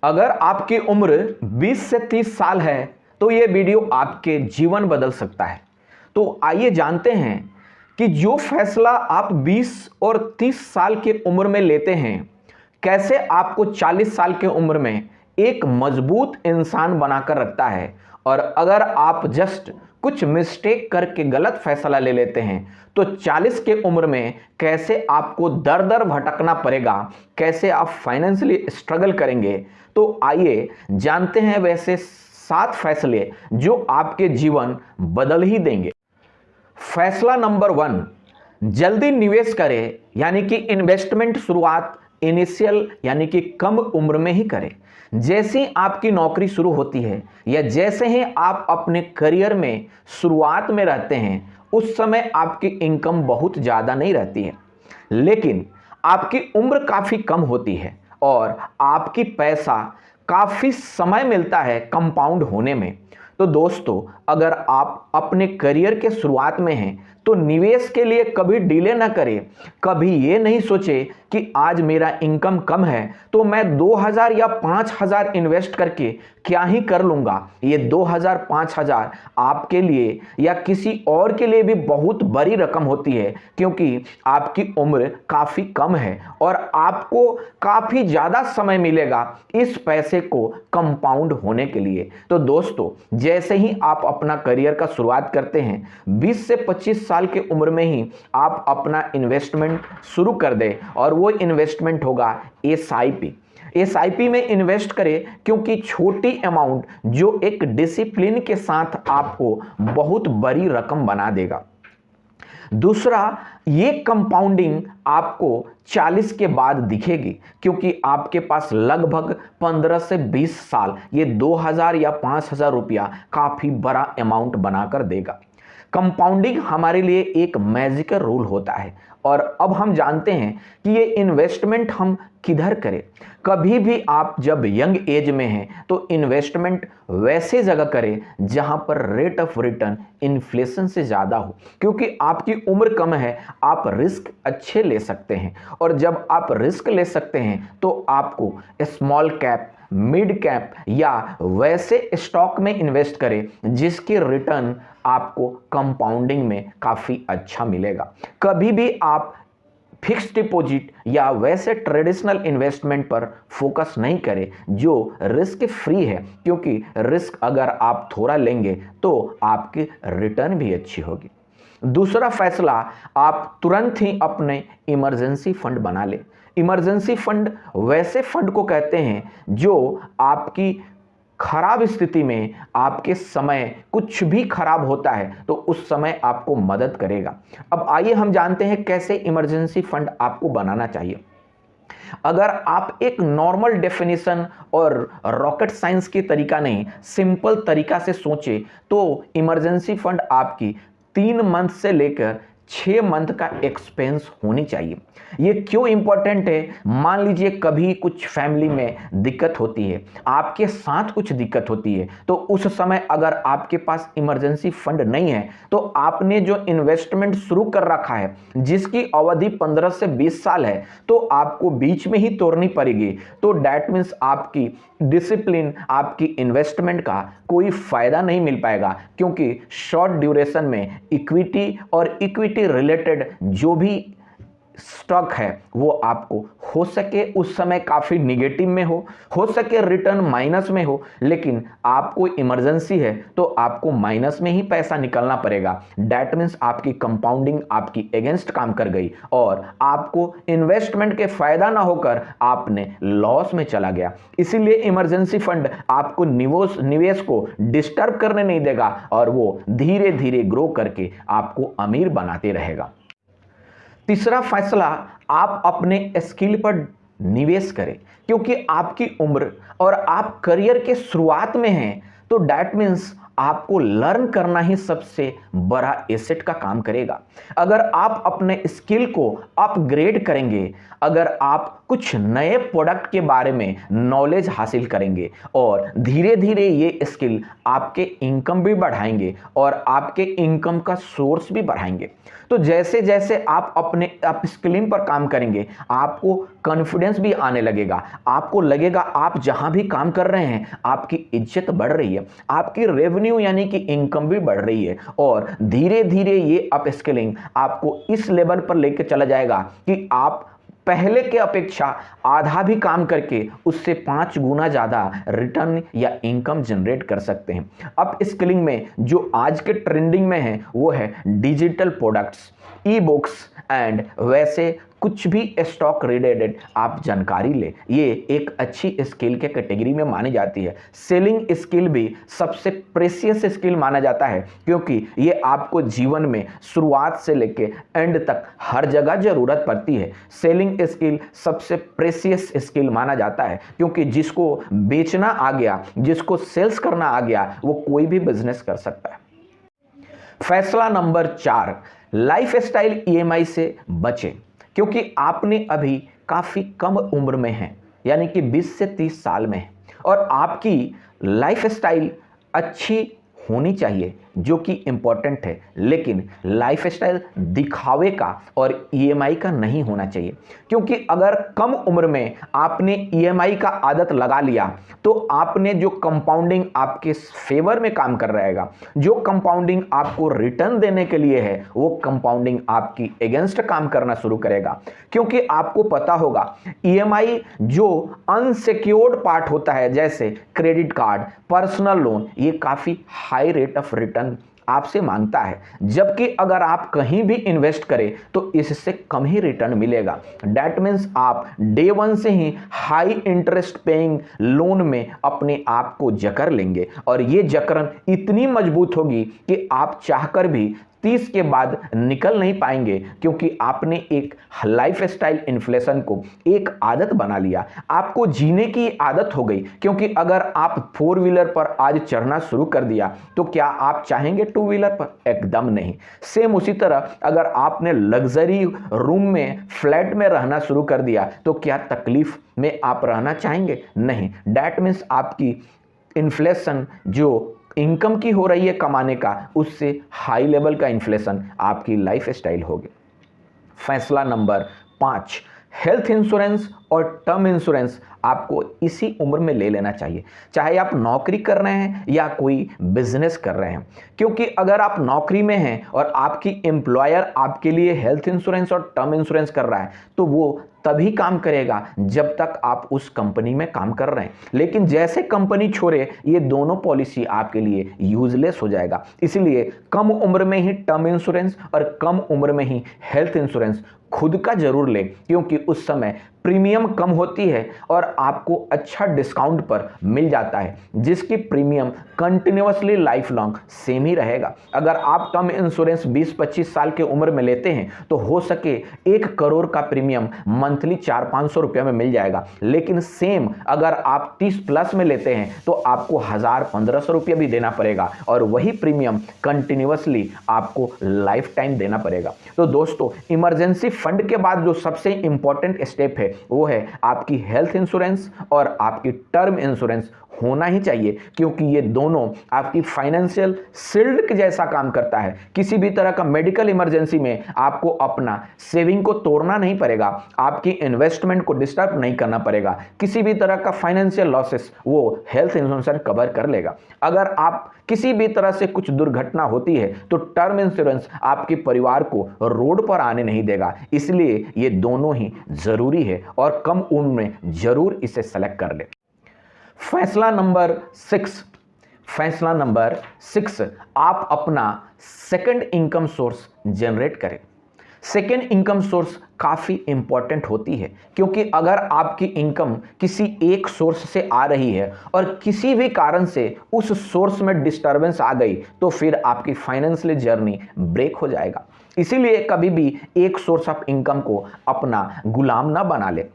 अगर आपकी उम्र 20 से 30 साल है तो ये वीडियो आपके जीवन बदल सकता है। तो आइए जानते हैं कि जो फैसला आप 20 और 30 साल की उम्र में लेते हैं कैसे आपको 40 साल की उम्र में एक मजबूत इंसान बनाकर रखता है। और अगर आप जस्ट कुछ मिस्टेक करके गलत फैसला ले लेते हैं तो 40 के उम्र में कैसे आपको दर दर भटकना पड़ेगा, कैसे आप फाइनेंशियली स्ट्रगल करेंगे। तो आइए जानते हैं वैसे 7 फैसले जो आपके जीवन बदल ही देंगे। फैसला नंबर 1, जल्दी निवेश करें, यानी कि इन्वेस्टमेंट शुरुआत इनिशियल यानी कि कम उम्र में ही करें। जैसे ही आपकी नौकरी शुरू होती है या जैसे ही आप अपने करियर में शुरुआत में रहते हैं उस समय आपकी इनकम बहुत ज़्यादा नहीं रहती है, लेकिन आपकी उम्र काफ़ी कम होती है और आपकी पैसा काफ़ी समय मिलता है कंपाउंड होने में। तो दोस्तों, अगर आप अपने करियर के शुरुआत में हैं तो निवेश के लिए कभी डिले ना करें। कभी ये नहीं सोचे कि आज मेरा इनकम कम है तो मैं 2000 या 5000 इन्वेस्ट करके क्या ही कर लूँगा। ये 2000 5000 आपके लिए या किसी और के लिए भी बहुत बड़ी रकम होती है, क्योंकि आपकी उम्र काफ़ी कम है और आपको काफ़ी ज़्यादा समय मिलेगा इस पैसे को कंपाउंड होने के लिए। तो दोस्तों, जैसे ही आप अपना करियर का शुरुआत करते हैं 20 से 25 साल के उम्र में ही आप अपना इन्वेस्टमेंट शुरू कर दें और वो इन्वेस्टमेंट होगा एसआईपी में इन्वेस्ट करें, क्योंकि छोटी अमाउंट जो एक डिसिप्लिन के साथ आपको बहुत बड़ी रकम बना देगा। दूसरा, ये कंपाउंडिंग आपको 40 के बाद दिखेगी, क्योंकि आपके पास लगभग 15 से 20 साल ये 2000 या 5000 रुपया काफ़ी बड़ा अमाउंट बनाकर देगा। कंपाउंडिंग हमारे लिए एक मैजिकल रूल होता है और अब हम जानते हैं कि ये इन्वेस्टमेंट हम किधर करें। कभी भी आप जब यंग एज में हैं तो इन्वेस्टमेंट वैसे जगह करें जहां पर रेट ऑफ रिटर्न इन्फ्लेशन से ज़्यादा हो, क्योंकि आपकी उम्र कम है, आप रिस्क अच्छे ले सकते हैं। और जब आप रिस्क ले सकते हैं तो आपको स्मॉल कैप, मिड कैप या वैसे स्टॉक में इन्वेस्ट करें जिसकी रिटर्न आपको कंपाउंडिंग में काफ़ी अच्छा मिलेगा। कभी भी आप फिक्स्ड डिपॉजिट या वैसे ट्रेडिशनल इन्वेस्टमेंट पर फोकस नहीं करें जो रिस्क फ्री है, क्योंकि रिस्क अगर आप थोड़ा लेंगे तो आपकी रिटर्न भी अच्छी होगी। दूसरा फैसला, आप तुरंत ही अपने इमरजेंसी फंड बना लें। इमरजेंसी फंड वैसे फंड को कहते हैं जो आपकी खराब स्थिति में, आपके समय कुछ भी खराब होता है तो उस समय आपको मदद करेगा। अब आइए हम जानते हैं कैसे इमरजेंसी फंड आपको बनाना चाहिए। अगर आप एक नॉर्मल डेफिनेशन और रॉकेट साइंस की तरीका नहीं, सिंपल तरीका से सोचे तो इमरजेंसी फंड आपकी 3 मंथ से लेकर 6 मंथ का एक्सपेंस होनी चाहिए। ये क्यों इंपॉर्टेंट है? मान लीजिए कभी कुछ फैमिली में दिक्कत होती है, आपके साथ कुछ दिक्कत होती है, तो उस समय अगर आपके पास इमरजेंसी फंड नहीं है तो आपने जो इन्वेस्टमेंट शुरू कर रखा है जिसकी अवधि 15 से 20 साल है तो आपको बीच में ही तोड़नी पड़ेगी। तो डैट मीन्स आपकी डिसिप्लिन, आपकी इन्वेस्टमेंट का कोई फायदा नहीं मिल पाएगा, क्योंकि शॉर्ट ड्यूरेशन में इक्विटी और इक्विटी रिलेटेड जो भी स्टॉक है वो आपको हो सके उस समय काफ़ी निगेटिव में हो सके रिटर्न माइनस में हो, लेकिन आपको इमरजेंसी है तो आपको माइनस में ही पैसा निकलना पड़ेगा। डैट मीन्स आपकी कंपाउंडिंग आपकी अगेंस्ट काम कर गई और आपको इन्वेस्टमेंट के फायदा ना होकर आपने लॉस में चला गया। इसीलिए इमरजेंसी फंड आपको निवेश को डिस्टर्ब करने नहीं देगा और वो धीरे धीरे ग्रो करके आपको अमीर बनाते रहेगा। तीसरा फैसला, आप अपने स्किल पर निवेश करें, क्योंकि आपकी उम्र और आप करियर के शुरुआत में हैं तो डैट मीन्स आपको लर्न करना ही सबसे बड़ा एसेट का काम करेगा। अगर आप अपने स्किल को अपग्रेड करेंगे, अगर आप कुछ नए प्रोडक्ट के बारे में नॉलेज हासिल करेंगे और धीरे धीरे ये स्किल आपके इनकम भी बढ़ाएंगे और आपके इनकम का सोर्स भी बढ़ाएंगे। तो जैसे जैसे आप अपने अपस्किलिंग पर काम करेंगे, आपको कॉन्फिडेंस भी आने लगेगा, आपको लगेगा आप जहां भी काम कर रहे हैं आपकी इज्जत बढ़ रही है, आपकी रेवेन्यू यानी कि इनकम भी बढ़ रही है और धीरे धीरे ये अपस्किलिंग आपको इस लेवल पर लेकर चला जाएगा कि आप पहले के अपेक्षा आधा भी काम करके उससे 5 गुना ज़्यादा रिटर्न या इनकम जनरेट कर सकते हैं। अप स्किलिंग में जो आज के ट्रेंडिंग में है वो है digital products, e books and वैसे कुछ भी स्टॉक रिलेटेड आप जानकारी ले, ये एक अच्छी स्किल के कैटेगरी में मानी जाती है। सेलिंग स्किल भी सबसे प्रेशियस स्किल माना जाता है क्योंकि ये आपको जीवन में शुरुआत से लेके एंड तक हर जगह जरूरत पड़ती है। सेलिंग स्किल सबसे प्रेशियस स्किल माना जाता है क्योंकि जिसको बेचना आ गया, जिसको सेल्स करना आ गया, वो कोई भी बिजनेस कर सकता है। फैसला नंबर 4, लाइफस्टाइल ईएमआई से बचें क्योंकि आपने अभी काफ़ी कम उम्र में हैं, यानी कि 20 से 30 साल में हैं और आपकी लाइफस्टाइल अच्छी होनी चाहिए जो कि इम्पॉर्टेंट है, लेकिन लाइफस्टाइल दिखावे का और ईएमआई का नहीं होना चाहिए क्योंकि अगर कम उम्र में आपने ईएमआई का आदत लगा लिया तो आपने जो कंपाउंडिंग आपके फेवर में काम कर रहेगा, जो कंपाउंडिंग आपको रिटर्न देने के लिए है, वो कंपाउंडिंग आपकी अगेंस्ट काम करना शुरू करेगा क्योंकि आपको पता होगा ईएमआई जो अनसिक्योर्ड पार्ट होता है जैसे क्रेडिट कार्ड, पर्सनल लोन, ये काफ़ी हाई रेट ऑफ रिटर्न आपसे मांगता है, जबकि अगर आप कहीं भी इन्वेस्ट करें तो इससे कम ही रिटर्न मिलेगा। दैट मीन्स आप डे 1 से ही हाई इंटरेस्ट पेइंग लोन में अपने आप को जकड़ लेंगे और ये जकड़न इतनी मजबूत होगी कि आप चाहकर भी 30 के बाद निकल नहीं पाएंगे क्योंकि आपने एक लाइफस्टाइल इन्फ्लेशन को एक आदत बना लिया, आपको जीने की आदत हो गई क्योंकि अगर आप 4 व्हीलर पर आज चढ़ना शुरू कर दिया तो क्या आप चाहेंगे 2 व्हीलर पर? एकदम नहीं। सेम उसी तरह अगर आपने लग्जरी रूम में फ्लैट में रहना शुरू कर दिया तो क्या तकलीफ में आप रहना चाहेंगे? नहीं। दैट मीन्स आपकी इन्फ्लेशन जो इनकम की हो रही है कमाने का, उससे हाई लेवल का इन्फ्लेशन आपकी लाइफस्टाइल होगी। फैसला नंबर 5, हेल्थ इंश्योरेंस और टर्म इंश्योरेंस आपको इसी उम्र में ले लेना चाहिए, चाहे आप नौकरी कर रहे हैं या कोई बिजनेस कर रहे हैं, क्योंकि अगर आप नौकरी में हैं और आपकी एम्प्लॉयर आपके लिए हेल्थ इंश्योरेंस और टर्म इंश्योरेंस कर रहा है तो वो तभी काम करेगा जब तक आप उस कंपनी में काम कर रहे हैं, लेकिन जैसे कंपनी छोड़े ये दोनों पॉलिसी आपके लिए यूजलेस हो जाएगा। इसलिए कम उम्र में ही टर्म इंश्योरेंस और कम उम्र में ही हेल्थ इंश्योरेंस खुद का जरूर लें क्योंकि उस समय प्रीमियम कम होती है और आपको अच्छा डिस्काउंट पर मिल जाता है जिसकी premium continuously life long same ही रहेगा। अगर आप टर्म इंश्योरेंस 20-25 साल के उम्र में लेते हैं तो हो सके 1 करोड़ का प्रीमियम मंथली 400-500 रुपये में मिल जाएगा, लेकिन सेम अगर आप 30+ में लेते हैं तो आपको 1000-1500 रुपये भी देना पड़ेगा और वही प्रीमियम कंटिन्यूअसली आपको लाइफ टाइम देना पड़ेगा। तो दोस्तों, इमरजेंसी फंड के बाद जो सबसे इंपॉर्टेंट स्टेप है वो है आपकी हेल्थ इंश्योरेंस और आपकी टर्म इंश्योरेंस होना ही चाहिए क्योंकि ये दोनों आपकी फाइनेंशियल शील्ड के जैसा काम करता है। किसी भी तरह का मेडिकल इमरजेंसी में आपको अपना सेविंग को तोड़ना नहीं पड़ेगा, आपकी इन्वेस्टमेंट को डिस्टर्ब नहीं करना पड़ेगा, किसी भी तरह का फाइनेंशियल लॉसेस वो हेल्थ इंश्योरेंस कवर कर लेगा। अगर आप किसी भी तरह से कुछ दुर्घटना होती है तो टर्म इंश्योरेंस आपके परिवार को रोड पर आने नहीं देगा, इसलिए ये दोनों ही जरूरी है और कम उम्र में जरूर इसे सेलेक्ट कर ले। फैसला नंबर 6, आप अपना सेकंड इनकम सोर्स जनरेट करें। सेकंड इनकम सोर्स काफ़ी इंपॉर्टेंट होती है क्योंकि अगर आपकी इनकम किसी एक सोर्स से आ रही है और किसी भी कारण से उस सोर्स में डिस्टर्बेंस आ गई तो फिर आपकी फाइनेंशियल जर्नी ब्रेक हो जाएगा। इसीलिए कभी भी एक सोर्स ऑफ इनकम को अपना गुलाम ना बना ले।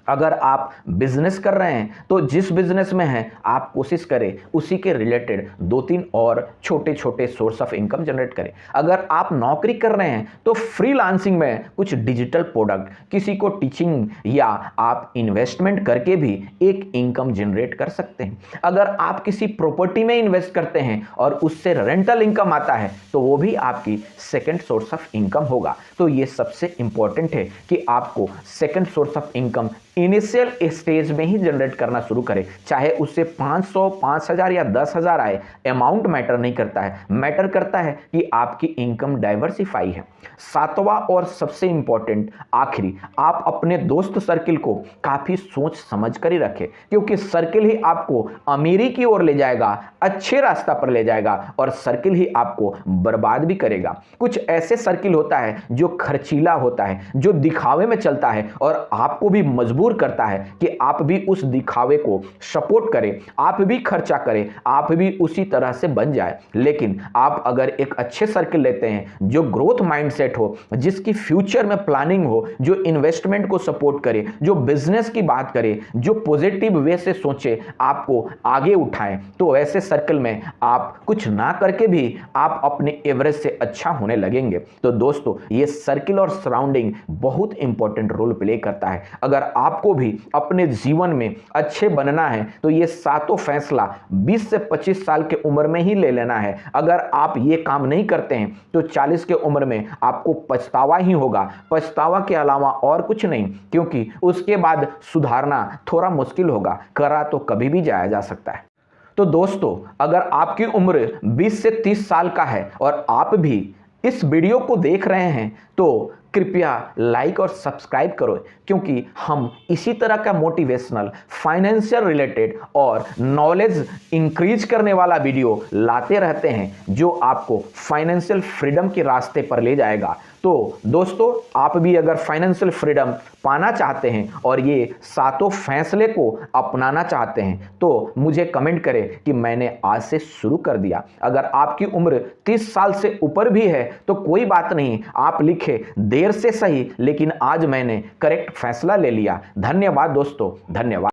अगर आप बिजनेस कर रहे हैं तो जिस बिजनेस में हैं आप कोशिश करें उसी के रिलेटेड 2-3 और छोटे छोटे सोर्स ऑफ इनकम जनरेट करें। अगर आप नौकरी कर रहे हैं तो फ्रीलांसिंग में कुछ डिजिटल प्रोडक्ट, किसी को टीचिंग या आप इन्वेस्टमेंट करके भी एक इनकम जनरेट कर सकते हैं। अगर आप किसी प्रॉपर्टी में इन्वेस्ट करते हैं और उससे रेंटल इनकम आता है तो वो भी आपकी सेकेंड सोर्स ऑफ इनकम होगा। तो ये सबसे इंपॉर्टेंट है कि आपको second source of income initial stage में ही जनरेट करना शुरू करें, चाहे उससे 500, 5000 या 10,000 आए, अमाउंट मैटर नहीं करता है। मैटर करता है कि आपकी इनकम डाइवर्सिफाई है। सातवां और सबसे इंपॉर्टेंट आखिरी, आप अपने दोस्त सर्किल को काफी सोच समझ कर ही रखें, क्योंकि सर्किल ही आपको अमीरी की ओर ले जाएगा, अच्छे रास्ता पर ले जाएगा, और सर्किल ही आपको बर्बाद भी करेगा। कुछ ऐसे सर्किल होता है जो खर्चीला होता है, जो दिखावे में चलता है और आपको भी मजबूर करता है कि आप भी उस दिखावे को सपोर्ट करें, आप भी खर्चा करें, आप भी उसी तरह से बन जाए। लेकिन आप अगर एक अच्छे सर्किल लेते हैं जो ग्रोथ माइंडसेट हो, जिसकी फ्यूचर में प्लानिंग हो, जो इन्वेस्टमेंट को सपोर्ट करे, जो बिजनेस की बात करे, जो पॉजिटिव वे से सोचे, आपको आगे उठाएं, तो ऐसे सर्कल में आप कुछ ना करके भी आप अपने एवरेज से अच्छा होने लगेंगे। तो दोस्तों, ये सर्किल और सराउंडिंग बहुत इंपॉर्टेंट रोल प्ले करता है। अगर आपको भी अपने जीवन में अच्छे बनना है तो ये सातों फैसला 20 से 25 साल के उम्र में ही ले लेना है। अगर आप ये काम नहीं करते हैं तो 40 के उम्र में आपको पछतावा ही होगा, पछतावा के अलावा और कुछ नहीं, क्योंकि उसके बाद सुधारना थोड़ा मुश्किल होगा, करा तो कभी भी जाया जा सकता है। तो दोस्तों, अगर आपकी उम्र 20 से 30 साल का है और आप भी इस वीडियो को देख रहे हैं तो कृपया लाइक और सब्सक्राइब करो, क्योंकि हम इसी तरह का मोटिवेशनल, फाइनेंशियल रिलेटेड और नॉलेज इंक्रीज करने वाला वीडियो लाते रहते हैं जो आपको फाइनेंशियल फ्रीडम के रास्ते पर ले जाएगा। तो दोस्तों, आप भी अगर फाइनेंशियल फ्रीडम पाना चाहते हैं और ये सातों फैसले को अपनाना चाहते हैं तो मुझे कमेंट करें कि मैंने आज से शुरू कर दिया। अगर आपकी उम्र 30 साल से ऊपर भी है तो कोई बात नहीं, आप लिखे देर से सही, लेकिन आज मैंने करेक्ट फैसला ले लिया। धन्यवाद दोस्तों, धन्यवाद।